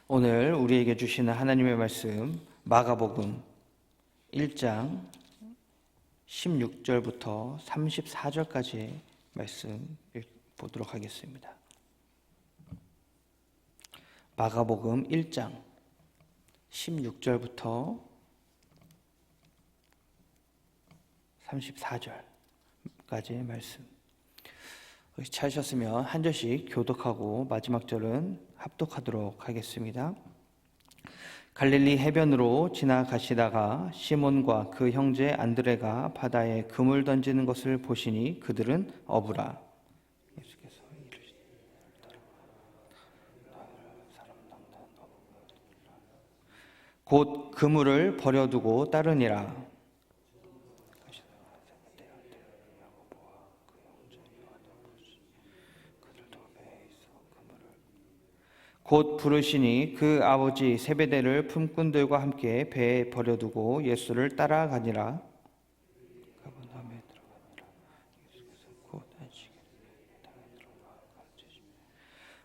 오늘 우리에게 주시는 하나님의 말씀 마가복음 1장 16절부터 34절까지의 말씀 보도록 하겠습니다. 마가복음 1장 16절부터 34절까지의 말씀. 찾으셨으면 한 절씩 교독하고 마지막 절은 합독하도록 하겠습니다. 갈릴리 해변으로 지나가시다가 시몬과 그 형제 안드레가 바다에 그물 던지는 것을 보시니 그들은 어부라. 곧 그물을 버려두고 따르니라. 곧 부르시니 그 아버지 세베대를 품꾼들과 함께 배에 버려두고 예수를 따라가니라.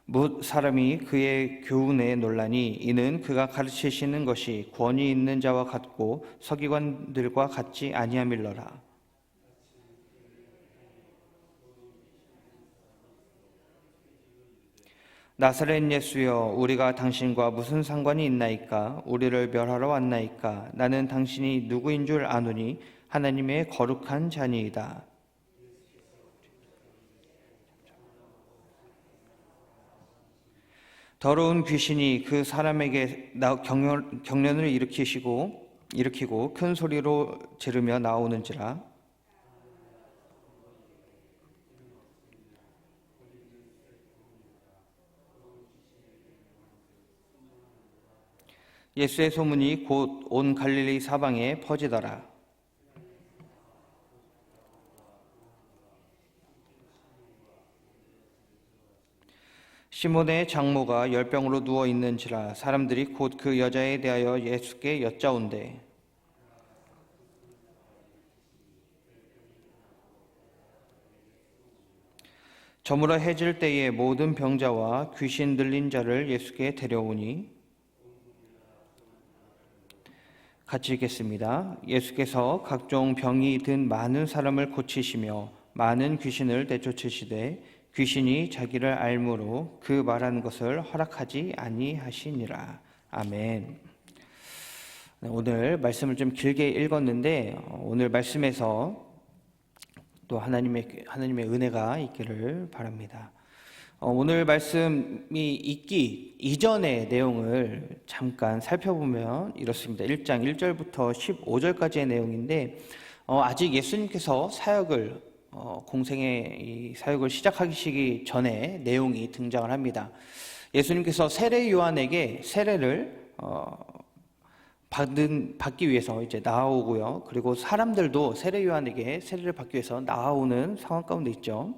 뭇 사람이 그의 교훈에 놀라니 이는 그가 가르치시는 것이 권위 있는 자와 같고 서기관들과 같지 아니함일러라. 나사렛 예수여, 우리가 당신과 무슨 상관이 있나이까? 우리를 멸하러 왔나이까? 나는 당신이 누구인 줄 아노니 하나님의 거룩한 자니이다. 더러운 귀신이 그 사람에게 경련을 일으키고 큰 소리로 지르며 나오는지라. 예수의 소문이 곧 온 갈릴리 사방에 퍼지더라. 시몬의 장모가 열병으로 누워 있는지라. 사람들이 곧 그 여자에 대하여 예수께 여짜온대. 저물어 해질 때에 모든 병자와 귀신 들린 자를 예수께 데려오니. 같이 읽겠습니다. 예수께서 각종 병이 든 많은 사람을 고치시며 많은 귀신을 내쫓으시되 귀신이 자기를 알므로 그 말하는 것을 허락하지 아니하시니라. 아멘. 오늘 말씀을 좀 길게 읽었는데 오늘 말씀에서 또 하나님의 은혜가 있기를 바랍니다. 오늘 말씀이 있기 이전의 내용을 잠깐 살펴보면 이렇습니다. 1장 1절부터 15절까지의 내용인데 아직 예수님께서 사역을 공생의 이 사역을 시작하시기 전에 내용이 등장을 합니다. 예수님께서 세례 요한에게 세례를 받기 위해서 이제 나아오고요. 그리고 사람들도 세례 요한에게 세례를 받기 위해서 나아오는 상황 가운데 있죠.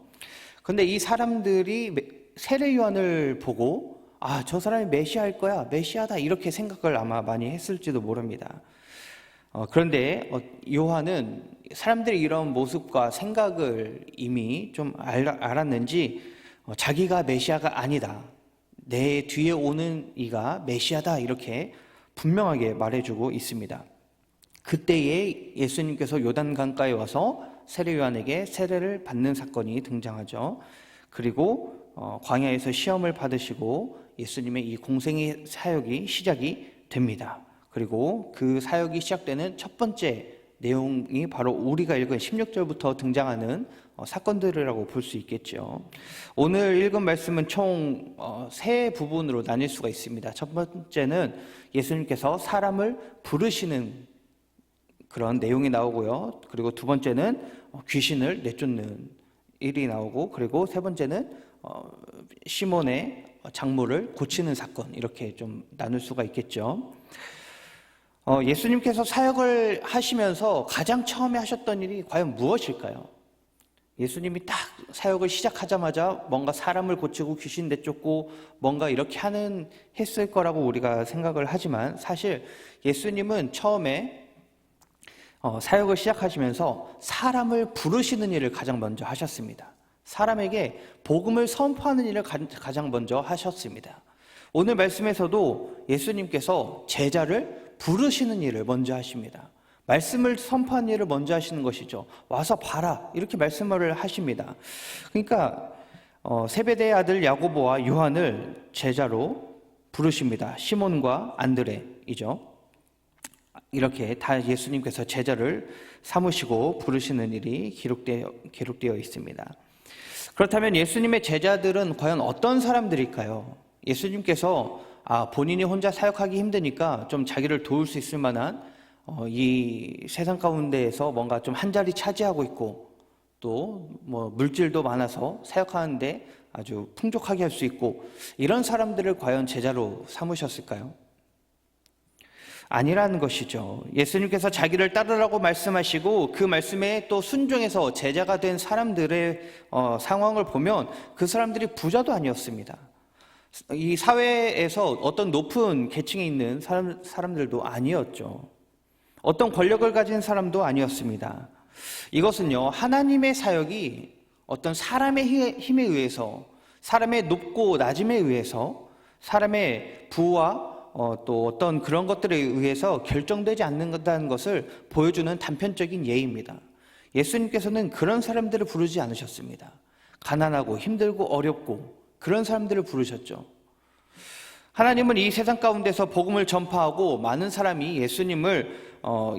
근데 이 사람들이 세례 요한을 보고 저 사람이 메시아일 거야, 메시아다 이렇게 생각을 아마 많이 했을지도 모릅니다. 그런데 요한은 사람들이 이런 모습과 생각을 이미 좀 알았는지 자기가 메시아가 아니다, 내 뒤에 오는 이가 메시아다 이렇게 분명하게 말해주고 있습니다. 그때에 예수님께서 요단강가에 와서 세례 요한에게 세례를 받는 사건이 등장하죠. 그리고 광야에서 시험을 받으시고 예수님의 이 공생의 사역이 시작이 됩니다. 그리고 그 사역이 시작되는 첫 번째 내용이 바로 우리가 읽은 16절부터 등장하는 사건들이라고 볼 수 있겠죠. 오늘 읽은 말씀은 총 세 부분으로 나뉠 수가 있습니다. 첫 번째는 예수님께서 사람을 부르시는 그런 내용이 나오고요. 그리고 두 번째는 귀신을 내쫓는 일이 나오고, 그리고 세 번째는 시몬의 장모를 고치는 사건, 이렇게 좀 나눌 수가 있겠죠. 예수님께서 사역을 하시면서 가장 처음에 하셨던 일이 과연 무엇일까요? 예수님이 딱 사역을 시작하자마자 뭔가 사람을 고치고 귀신 내쫓고 뭔가 이렇게 했을 거라고 우리가 생각을 하지만, 사실 예수님은 처음에 사역을 시작하시면서 사람을 부르시는 일을 가장 먼저 하셨습니다. 사람에게 복음을 선포하는 일을 가장 먼저 하셨습니다. 오늘 말씀에서도 예수님께서 제자를 부르시는 일을 먼저 하십니다. 말씀을 선포하는 일을 먼저 하시는 것이죠. 와서 봐라 이렇게 말씀을 하십니다. 그러니까 세베대의 아들 야고보와 요한을 제자로 부르십니다. 시몬과 안드레이죠. 이렇게 다 예수님께서 제자를 삼으시고 부르시는 일이 기록되어 있습니다. 그렇다면 예수님의 제자들은 과연 어떤 사람들일까요? 예수님께서 본인이 혼자 사역하기 힘드니까 좀 자기를 도울 수 있을 만한 이 세상 가운데에서 뭔가 좀 한 자리 차지하고 있고 또 뭐 물질도 많아서 사역하는데 아주 풍족하게 할 수 있고 이런 사람들을 과연 제자로 삼으셨을까요? 아니라는 것이죠. 예수님께서 자기를 따르라고 말씀하시고 그 말씀에 또 순종해서 제자가 된 사람들의 상황을 보면 그 사람들이 부자도 아니었습니다. 이 사회에서 어떤 높은 계층에 있는 사람들도 아니었죠. 어떤 권력을 가진 사람도 아니었습니다. 이것은요, 하나님의 사역이 어떤 사람의 힘에 의해서, 사람의 높고 낮음에 의해서, 사람의 부와 또 어떤 그런 것들에 의해서 결정되지 않는다는 것을 보여주는 단편적인 예입니다. 예수님께서는 그런 사람들을 부르지 않으셨습니다. 가난하고 힘들고 어렵고 그런 사람들을 부르셨죠. 하나님은 이 세상 가운데서 복음을 전파하고 많은 사람이 예수님을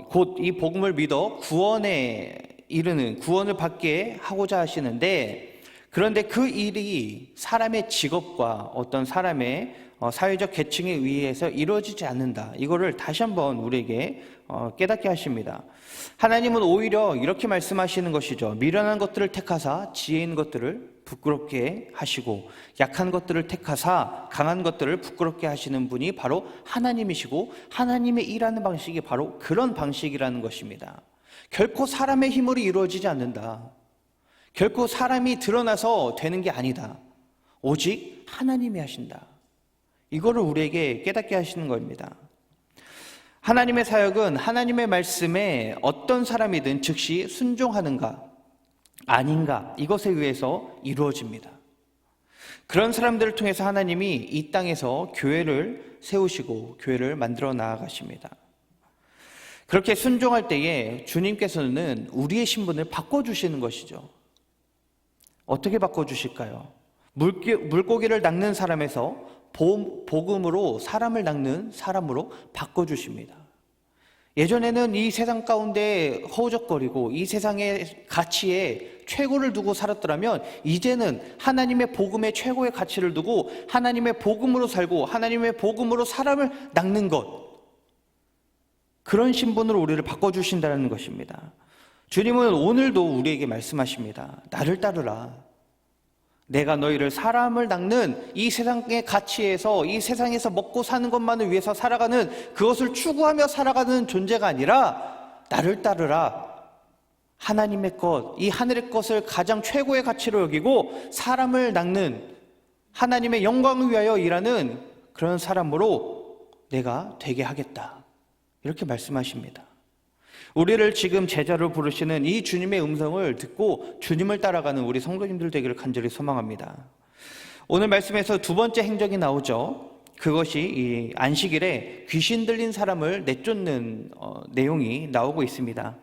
곧 이 복음을 믿어 구원에 이르는 구원을 받게 하고자 하시는데, 그런데 그 일이 사람의 직업과 어떤 사람의 사회적 계층에 의해서 이루어지지 않는다. 이거를 다시 한번 우리에게 깨닫게 하십니다. 하나님은 오히려 이렇게 말씀하시는 것이죠. 미련한 것들을 택하사 지혜 있는 것들을 부끄럽게 하시고 약한 것들을 택하사 강한 것들을 부끄럽게 하시는 분이 바로 하나님이시고, 하나님의 일하는 방식이 바로 그런 방식이라는 것입니다. 결코 사람의 힘으로 이루어지지 않는다. 결코 사람이 드러나서 되는 게 아니다. 오직 하나님이 하신다. 이거를 우리에게 깨닫게 하시는 겁니다. 하나님의 사역은 하나님의 말씀에 어떤 사람이든 즉시 순종하는가 아닌가 이것에 의해서 이루어집니다. 그런 사람들을 통해서 하나님이 이 땅에서 교회를 세우시고 교회를 만들어 나아가십니다. 그렇게 순종할 때에 주님께서는 우리의 신분을 바꿔주시는 것이죠. 어떻게 바꿔주실까요? 물고기를 낚는 사람에서 복음으로 사람을 낚는 사람으로 바꿔주십니다. 예전에는 이 세상 가운데 허우적거리고 이 세상의 가치에 최고를 두고 살았더라면, 이제는 하나님의 복음에 최고의 가치를 두고 하나님의 복음으로 살고 하나님의 복음으로 사람을 낚는 것, 그런 신분으로 우리를 바꿔주신다는 것입니다. 주님은 오늘도 우리에게 말씀하십니다. 나를 따르라. 내가 너희를 사람을 낚는 이 세상의 가치에서, 이 세상에서 먹고 사는 것만을 위해서 살아가는, 그것을 추구하며 살아가는 존재가 아니라 나를 따르라. 하나님의 것, 이 하늘의 것을 가장 최고의 가치로 여기고 사람을 낚는, 하나님의 영광을 위하여 일하는 그런 사람으로 내가 되게 하겠다. 이렇게 말씀하십니다. 우리를 지금 제자로 부르시는 이 주님의 음성을 듣고 주님을 따라가는 우리 성도님들 되기를 간절히 소망합니다. 오늘 말씀에서 두 번째 행적이 나오죠. 그것이 이 안식일에 귀신 들린 사람을 내쫓는 내용이 나오고 있습니다.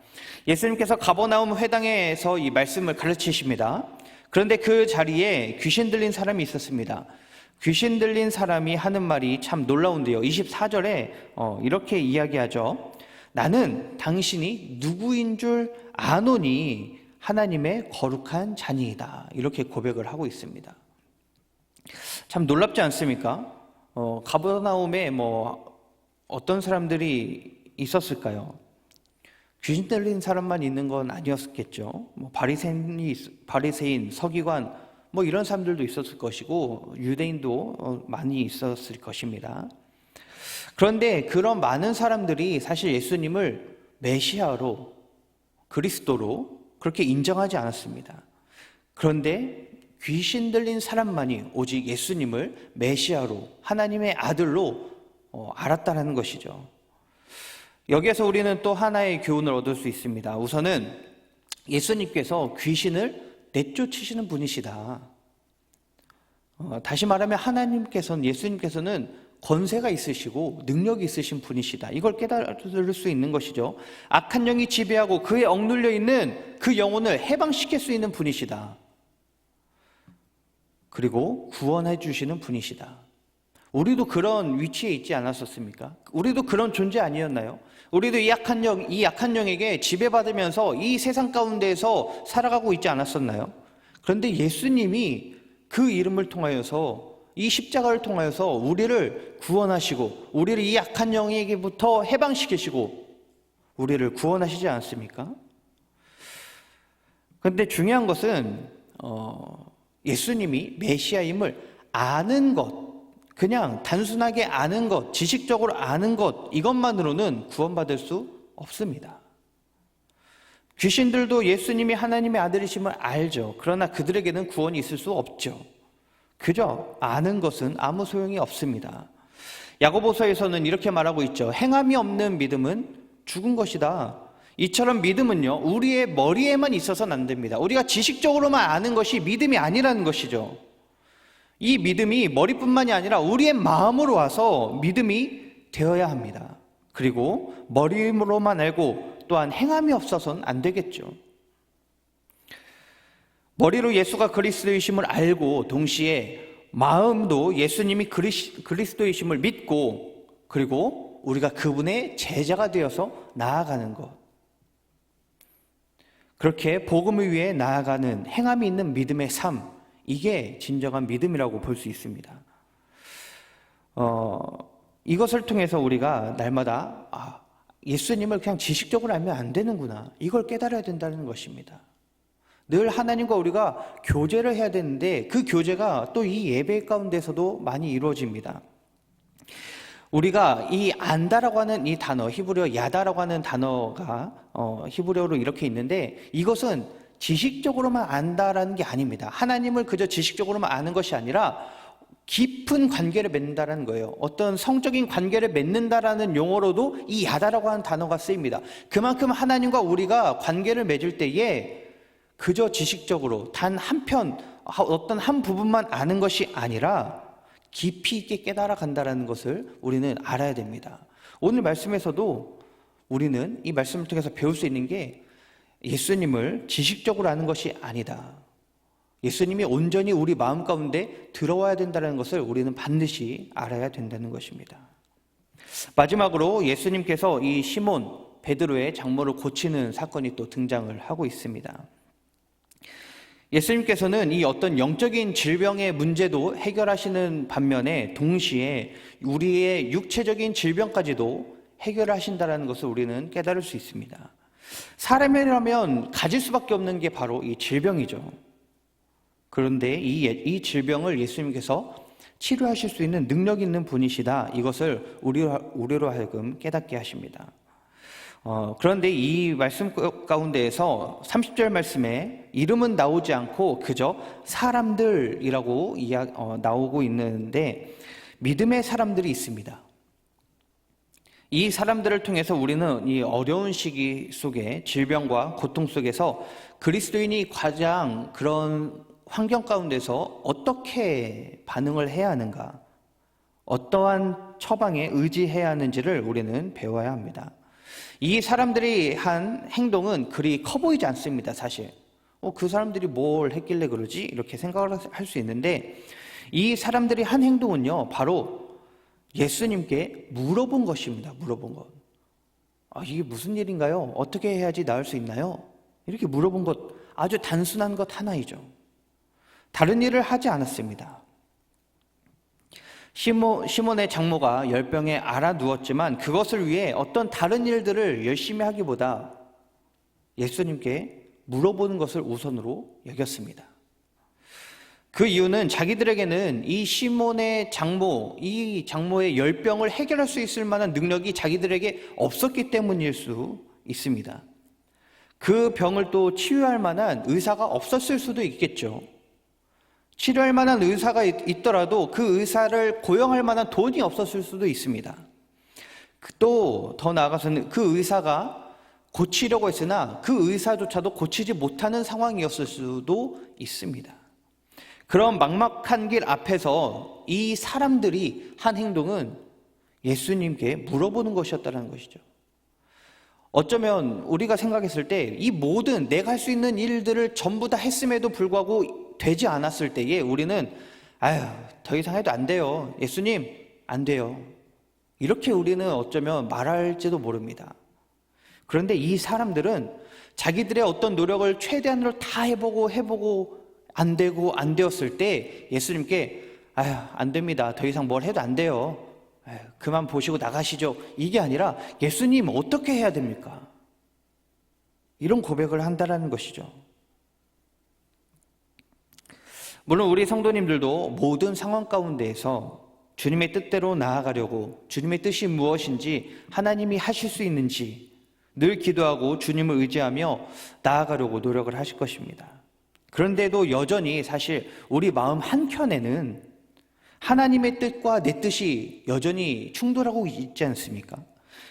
예수님께서 가버나움 회당에서 이 말씀을 가르치십니다. 그런데 그 자리에 귀신 들린 사람이 있었습니다. 귀신 들린 사람이 하는 말이 참 놀라운데요. 24절에 이렇게 이야기하죠. 나는 당신이 누구인 줄 아노니 하나님의 거룩한 자니이다. 이렇게 고백을 하고 있습니다. 참 놀랍지 않습니까? 가버나움에 어떤 사람들이 있었을까요? 귀신 들린 사람만 있는 건 아니었겠죠. 바리새인, 서기관 이런 사람들도 있었을 것이고 유대인도 많이 있었을 것입니다. 그런데 그런 많은 사람들이 사실 예수님을 메시아로, 그리스도로 그렇게 인정하지 않았습니다. 그런데 귀신 들린 사람만이 오직 예수님을 메시아로, 하나님의 아들로 알았다는 것이죠. 여기에서 우리는 또 하나의 교훈을 얻을 수 있습니다. 우선은 예수님께서 귀신을 내쫓으시는 분이시다. 다시 말하면 하나님께서는, 예수님께서는 권세가 있으시고 능력이 있으신 분이시다. 이걸 깨달을 수 있는 것이죠. 악한 영이 지배하고 그에 억눌려 있는 그 영혼을 해방시킬 수 있는 분이시다. 그리고 구원해 주시는 분이시다. 우리도 그런 위치에 있지 않았었습니까? 우리도 그런 존재 아니었나요? 우리도 이 약한 영에게 지배받으면서 이 세상 가운데에서 살아가고 있지 않았었나요? 그런데 예수님이 그 이름을 통하여서, 이 십자가를 통하여서 우리를 구원하시고 우리를 이 약한 영에게부터 해방시키시고 우리를 구원하시지 않습니까? 그런데 중요한 것은 예수님이 메시아임을 아는 것, 그냥 단순하게 아는 것, 지식적으로 아는 것, 이것만으로는 구원받을 수 없습니다. 귀신들도 예수님이 하나님의 아들이심을 알죠. 그러나 그들에게는 구원이 있을 수 없죠. 그저 아는 것은 아무 소용이 없습니다. 야고보서에서는 이렇게 말하고 있죠. 행함이 없는 믿음은 죽은 것이다. 이처럼 믿음은요, 우리의 머리에만 있어서는 안 됩니다. 우리가 지식적으로만 아는 것이 믿음이 아니라는 것이죠. 이 믿음이 머리뿐만이 아니라 우리의 마음으로 와서 믿음이 되어야 합니다. 그리고 머리로만 알고 또한 행함이 없어서는 안 되겠죠. 머리로 예수가 그리스도이심을 알고 동시에 마음도 예수님이 그리스도이심을 믿고, 그리고 우리가 그분의 제자가 되어서 나아가는 것, 그렇게 복음을 위해 나아가는 행함이 있는 믿음의 삶, 이게 진정한 믿음이라고 볼 수 있습니다. 이것을 통해서 우리가 날마다 예수님을 그냥 지식적으로 알면 안 되는구나, 이걸 깨달아야 된다는 것입니다. 늘 하나님과 우리가 교제를 해야 되는데 그 교제가 또 이 예배 가운데서도 많이 이루어집니다. 우리가 이 안다라고 하는 이 단어, 히브리어 야다라고 하는 단어가 히브리어로 이렇게 있는데, 이것은 지식적으로만 안다라는 게 아닙니다. 하나님을 그저 지식적으로만 아는 것이 아니라 깊은 관계를 맺는다라는 거예요. 어떤 성적인 관계를 맺는다라는 용어로도 이 야다라고 하는 단어가 쓰입니다. 그만큼 하나님과 우리가 관계를 맺을 때에 그저 지식적으로 단 한편, 어떤 한 부분만 아는 것이 아니라 깊이 있게 깨달아 간다는 것을 우리는 알아야 됩니다. 오늘 말씀에서도 우리는 이 말씀을 통해서 배울 수 있는 게, 예수님을 지식적으로 아는 것이 아니다. 예수님이 온전히 우리 마음 가운데 들어와야 된다는 것을 우리는 반드시 알아야 된다는 것입니다. 마지막으로 예수님께서 이 시몬 베드로의 장모를 고치는 사건이 또 등장을 하고 있습니다. 예수님께서는 이 어떤 영적인 질병의 문제도 해결하시는 반면에 동시에 우리의 육체적인 질병까지도 해결하신다는 것을 우리는 깨달을 수 있습니다. 사람이라면 가질 수밖에 없는 게 바로 이 질병이죠. 그런데 이 질병을 예수님께서 치료하실 수 있는 능력 있는 분이시다, 이것을 우리로 하여금 깨닫게 하십니다. 그런데 이 말씀 가운데에서 30절 말씀에 이름은 나오지 않고 그저 사람들이라고 나오고 있는데, 믿음의 사람들이 있습니다. 이 사람들을 통해서 우리는 이 어려운 시기 속에, 질병과 고통 속에서 그리스도인이 가장 그런 환경 가운데서 어떻게 반응을 해야 하는가, 어떠한 처방에 의지해야 하는지를 우리는 배워야 합니다. 이 사람들이 한 행동은 그리 커 보이지 않습니다. 사실 그 사람들이 뭘 했길래 그러지? 이렇게 생각을 할 수 있는데, 이 사람들이 한 행동은요, 바로 예수님께 물어본 것입니다. 물어본 것. 이게 무슨 일인가요? 어떻게 해야지 나을 수 있나요? 이렇게 물어본 것, 아주 단순한 것 하나이죠. 다른 일을 하지 않았습니다. 시몬의 장모가 열병에 앓아 누웠지만 그것을 위해 어떤 다른 일들을 열심히 하기보다 예수님께 물어보는 것을 우선으로 여겼습니다. 그 이유는 자기들에게는 이 시몬의 장모, 이 장모의 열병을 해결할 수 있을 만한 능력이 자기들에게 없었기 때문일 수 있습니다. 그 병을 또 치유할 만한 의사가 없었을 수도 있겠죠. 치료할 만한 의사가 있더라도 그 의사를 고용할 만한 돈이 없었을 수도 있습니다. 또 더 나아가서는 그 의사가 고치려고 했으나 그 의사조차도 고치지 못하는 상황이었을 수도 있습니다. 그런 막막한 길 앞에서 이 사람들이 한 행동은 예수님께 물어보는 것이었다는 것이죠. 어쩌면 우리가 생각했을 때 이 모든 내가 할 수 있는 일들을 전부 다 했음에도 불구하고 되지 않았을 때에 우리는 아유, 더 이상 해도 안 돼요. 예수님, 안 돼요. 이렇게 우리는 어쩌면 말할지도 모릅니다. 그런데 이 사람들은 자기들의 어떤 노력을 최대한으로 다 해보고 안 되고 안 되었을 때 예수님께 아유, 안 됩니다. 더 이상 뭘 해도 안 돼요. 아유, 그만 보시고 나가시죠. 이게 아니라 예수님 어떻게 해야 됩니까? 이런 고백을 한다는 것이죠. 물론 우리 성도님들도 모든 상황 가운데에서 주님의 뜻대로 나아가려고 주님의 뜻이 무엇인지 하나님이 하실 수 있는지 늘 기도하고 주님을 의지하며 나아가려고 노력을 하실 것입니다. 그런데도 여전히 사실 우리 마음 한켠에는 하나님의 뜻과 내 뜻이 여전히 충돌하고 있지 않습니까?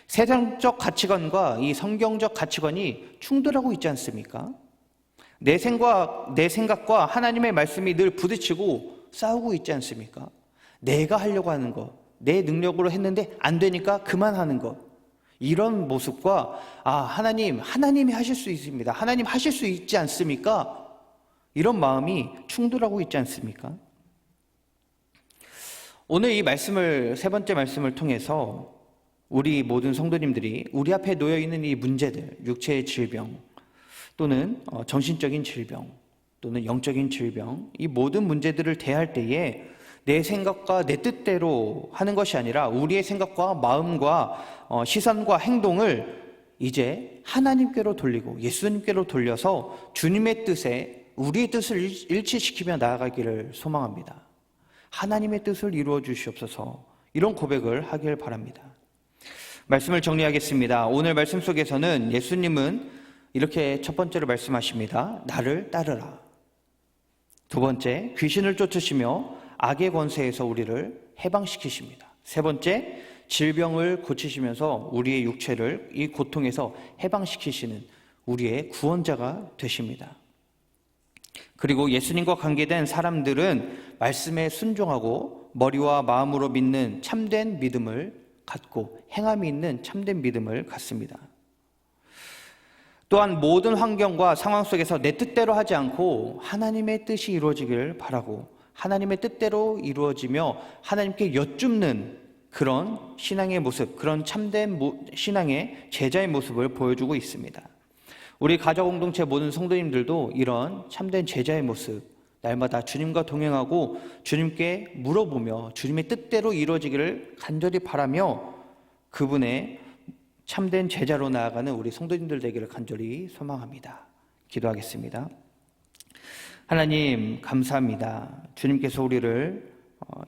세상적 가치관과 이 성경적 가치관이 충돌하고 있지 않습니까? 내 생각과 하나님의 말씀이 늘 부딪히고 싸우고 있지 않습니까? 내가 하려고 하는 것, 내 능력으로 했는데 안 되니까 그만하는 것, 이런 모습과 하나님이 하실 수 있습니다. 하나님 하실 수 있지 않습니까? 이런 마음이 충돌하고 있지 않습니까? 오늘 이 말씀을, 세 번째 말씀을 통해서 우리 모든 성도님들이 우리 앞에 놓여 있는 이 문제들, 육체의 질병 또는 정신적인 질병 또는 영적인 질병, 이 모든 문제들을 대할 때에 내 생각과 내 뜻대로 하는 것이 아니라 우리의 생각과 마음과 시선과 행동을 이제 하나님께로 돌리고 예수님께로 돌려서 주님의 뜻에 우리의 뜻을 일치시키며 나아가기를 소망합니다. 하나님의 뜻을 이루어 주시옵소서. 이런 고백을 하길 바랍니다. 말씀을 정리하겠습니다. 오늘 말씀 속에서는 예수님은 이렇게 첫 번째로 말씀하십니다. 나를 따르라. 두 번째, 귀신을 쫓으시며 악의 권세에서 우리를 해방시키십니다. 세 번째, 질병을 고치시면서 우리의 육체를 이 고통에서 해방시키시는 우리의 구원자가 되십니다. 그리고 예수님과 관계된 사람들은 말씀에 순종하고 머리와 마음으로 믿는 참된 믿음을 갖고 행함이 있는 참된 믿음을 갖습니다. 또한 모든 환경과 상황 속에서 내 뜻대로 하지 않고 하나님의 뜻이 이루어지길 바라고 하나님의 뜻대로 이루어지며 하나님께 여쭙는 그런 신앙의 모습, 그런 참된 신앙의 제자의 모습을 보여주고 있습니다. 우리 가족 공동체 모든 성도님들도 이런 참된 제자의 모습, 날마다 주님과 동행하고 주님께 물어보며 주님의 뜻대로 이루어지기를 간절히 바라며 그분의 참된 제자로 나아가는 우리 성도님들 되기를 간절히 소망합니다. 기도하겠습니다. 하나님 감사합니다. 주님께서 우리를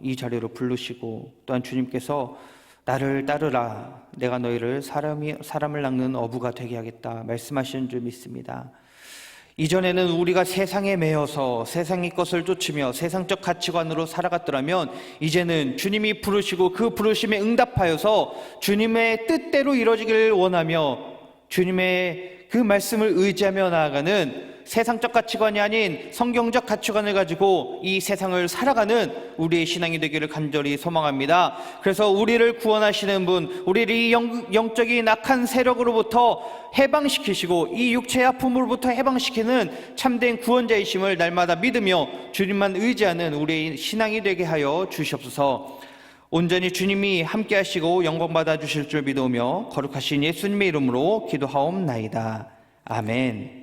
이 자리로 부르시고 또한 주님께서 나를 따르라, 내가 너희를 사람을 낚는 어부가 되게 하겠다 말씀하시는 줄 믿습니다. 이전에는 우리가 세상에 매여서 세상의 것을 쫓으며 세상적 가치관으로 살아갔더라면 이제는 주님이 부르시고 그 부르심에 응답하여서 주님의 뜻대로 이루어지기를 원하며 주님의 그 말씀을 의지하며 나아가는 세상적 가치관이 아닌 성경적 가치관을 가지고 이 세상을 살아가는 우리의 신앙이 되기를 간절히 소망합니다. 그래서 우리를 구원하시는 분, 우리를 이 영적인 악한 세력으로부터 해방시키시고 이 육체의 아픔으로부터 해방시키는 참된 구원자이심을 날마다 믿으며 주님만 의지하는 우리의 신앙이 되게 하여 주시옵소서. 온전히 주님이 함께 하시고 영광 받아 주실 줄 믿으며 거룩하신 예수님의 이름으로 기도하옵나이다. 아멘.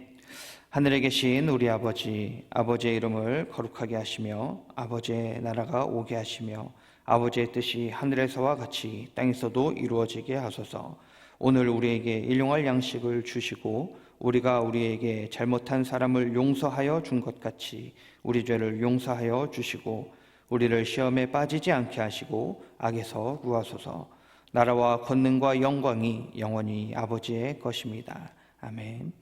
하늘에 계신 우리 아버지, 아버지의 이름을 거룩하게 하시며 아버지의 나라가 오게 하시며 아버지의 뜻이 하늘에서와 같이 땅에서도 이루어지게 하소서. 오늘 우리에게 일용할 양식을 주시고 우리가 우리에게 잘못한 사람을 용서하여 준 것 같이 우리 죄를 용서하여 주시고 우리를 시험에 빠지지 않게 하시고 악에서 구하소서. 나라와 권능과 영광이 영원히 아버지의 것입니다. 아멘.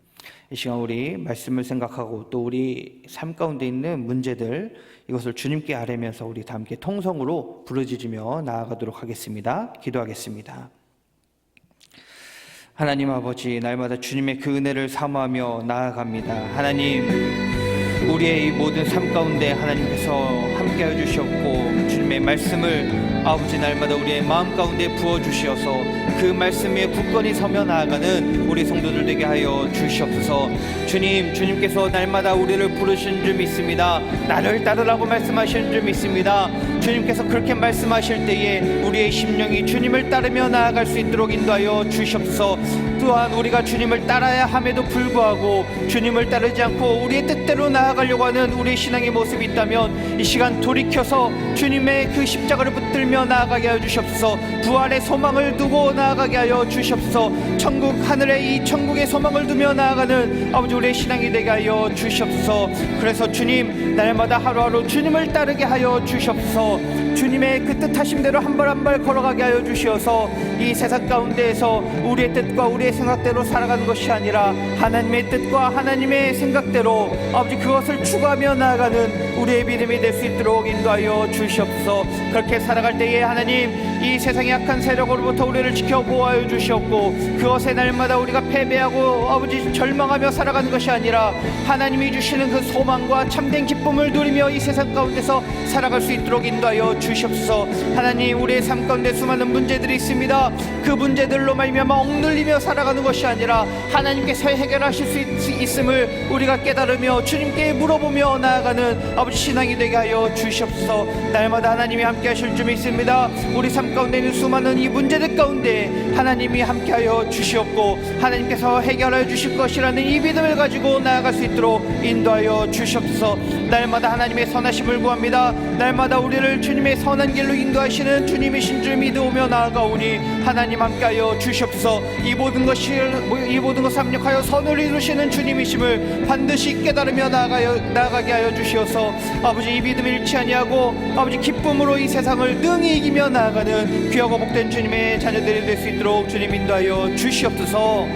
이 시간 우리 말씀을 생각하고 또 우리 삶 가운데 있는 문제들 이것을 주님께 아뢰면서 우리 다 함께 통성으로 부르짖으며 나아가도록 하겠습니다. 기도하겠습니다. 하나님 아버지, 날마다 주님의 그 은혜를 사모하며 나아갑니다. 하나님, 우리의 이 모든 삶 가운데 하나님께서 함께하여 주셨고 주님의 말씀을 아버지 날마다 우리의 마음 가운데 부어주시어서 그 말씀 위에 굳건히 서며 나아가는 우리 성도들 되게 하여 주시옵소서. 주님께서 날마다 우리를 부르시는 줄 믿습니다. 나를 따르라고 말씀하시는 줄 믿습니다. 주님께서 그렇게 말씀하실 때에 우리의 심령이 주님을 따르며 나아갈 수 있도록 인도하여 주시옵소서. 또한 우리가 주님을 따라야 함에도 불구하고 주님을 따르지 않고 우리의 뜻대로 나아가려고 하는 우리의 신앙의 모습이 있다면 이 시간 돌이켜서 주님의 그 십자가를 붙들며 나아가게 하여 주시옵소서. 부활의 소망을 두고 나아가게 하여 주시옵소서. 천국 하늘에 이 천국의 소망을 두며 나아가는 아버지 우리의 신앙이 되게 하여 주시옵소서. 그래서 주님 날마다 하루하루 주님을 따르게 하여 주시옵소서. 주님의 그 뜻하심대로 한 발 한 발 걸어가게 하여 주시어서 이 세상 가운데에서 우리의 뜻과 우리의 생각대로 살아가는 것이 아니라 하나님의 뜻과 하나님의 생각대로 아버지 그것을 추구하며 나아가는 우리의 믿음이 될 수 있도록 인도하여 주시옵소서. 그렇게 살아갈 때에 하나님 이 세상의 악한 세력으로부터 우리를 지켜 보호하여 주시옵고 그것에 날마다 우리가 패배하고 아버지 절망하며 살아가는 것이 아니라 하나님이 주시는 그 소망과 참된 기쁨을 누리며 이 세상 가운데서 살아갈 수 있도록 인도하여 주시옵소서. 하나님 우리의 삶 가운데 수많은 문제들이 있습니다. 그 문제들로 말미암아 억눌리며 살아가는 것이 아니라 하나님께서 해결하실 수 있음을 우리가 깨달으며 주님께 물어보며 나아가는 아버지 신앙이 되게 하여 주시옵소서. 날마다 하나님이 함께 하실 줄 믿습니다. 우리 삶 가운데 있는 수많은 이 문제들 가운데 하나님이 함께 하여 주시옵고 하나님께서 해결하여 주실 것이라는 이 믿음을 가지고 나아갈 수 있도록 인도하여 주시옵소서. 날마다 하나님의 선하심을 구합니다. 날마다 우리를 주님의 선한 길로 인도하시는 주님이신 줄 믿으며 나아가오니 하나님 함께하여 주시옵소서. 이 모든 것을 합력하여 선을 이루시는 주님이심을 반드시 깨달으며 나아가게 하여 주시옵소서. 아버지 이 믿음을 잃지 아니하고 아버지 기쁨으로 이 세상을 능히 이기며 나아가는 귀하고 복된 주님의 자녀들이 될 수 있도록 주님 인도하여 주시옵소서.